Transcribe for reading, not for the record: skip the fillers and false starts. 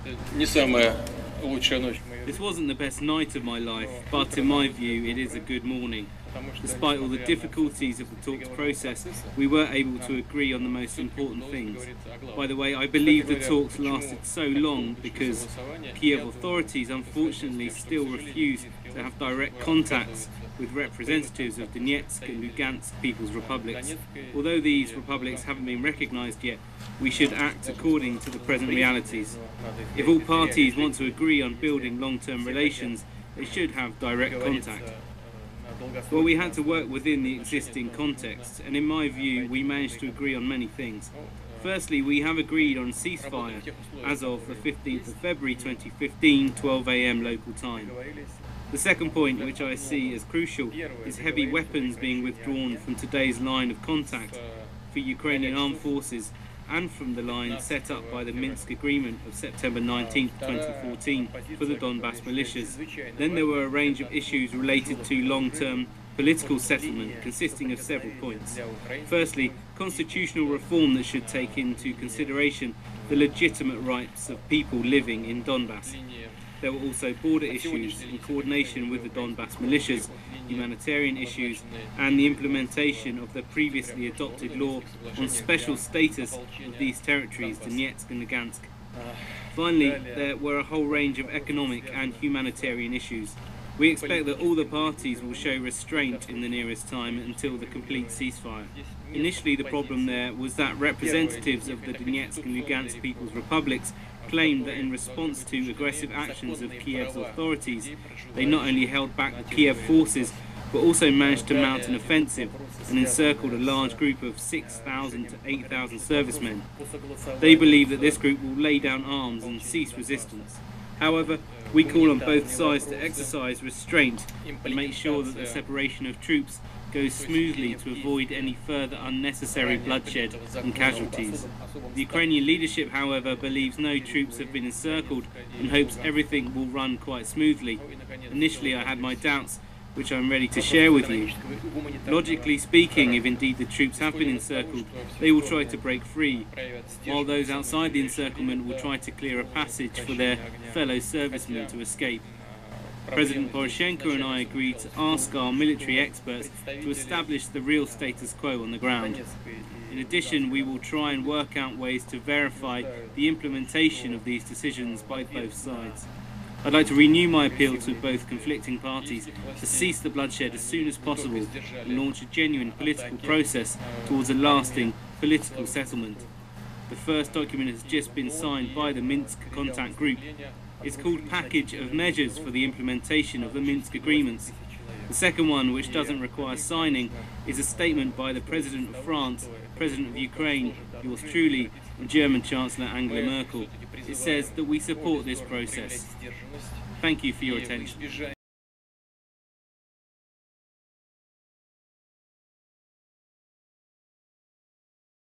This wasn't the best night of my life, but in my view it is a good morning. Despite all the difficulties of the talks process, we were able to agree on the most important things. By the way, I believe the talks lasted so long because Kiev authorities unfortunately still refuse to have direct contacts with representatives of Donetsk and Lugansk People's Republics. Although these republics haven't been recognized yet, we should act according to the present realities. If all parties want to agree on building long-term relations, they should have direct contact. Well, we had to work within the existing context, and in my view, we managed to agree on many things. Firstly, we have agreed on ceasefire as of the 15th of February 2015, 12 AM local time. The second point, which I see as crucial, is heavy weapons being withdrawn from today's line of contact for Ukrainian armed forces and from the line set up by the Minsk Agreement of September 19, 2014 for the Donbass militias. Then there were a range of issues related to long-term political settlement consisting of several points. Firstly, constitutional reform that should take into consideration the legitimate rights of people living in Donbass. There were also border issues in coordination with the Donbass militias, humanitarian issues, and the implementation of the previously adopted law on special status of these territories, Donetsk and Lugansk. Finally, there were a whole range of economic and humanitarian issues. We expect that all the parties will show restraint in the nearest time until the complete ceasefire. Initially, the problem there was that representatives of the Donetsk and Lugansk People's Republics claimed that in response to aggressive actions of Kiev's authorities, they not only held back the Kiev forces, but also managed to mount an offensive and encircled a large group of 6,000 to 8,000 servicemen. They believe that this group will lay down arms and cease resistance. However, we call on both sides to exercise restraint and make sure that the separation of troops goes smoothly to avoid any further unnecessary bloodshed and casualties. The Ukrainian leadership, however, believes no troops have been encircled and hopes everything will run quite smoothly. Initially, I had my doubts, which I'm ready to share with you. Logically speaking, if indeed the troops have been encircled, they will try to break free, while those outside the encirclement will try to clear a passage for their fellow servicemen to escape. President Poroshenko and I agreed to ask our military experts to establish the real status quo on the ground. In addition, we will try and work out ways to verify the implementation of these decisions by both sides. I'd like to renew my appeal to both conflicting parties to cease the bloodshed as soon as possible and launch a genuine political process towards a lasting political settlement. The first document has just been signed by the Minsk Contact Group. It's called Package of Measures for the Implementation of the Minsk Agreements. The second one, which doesn't require signing, is a statement by the President of France, President of Ukraine, yours truly, and German Chancellor Angela Merkel. It says that we support this process. Thank you for your attention.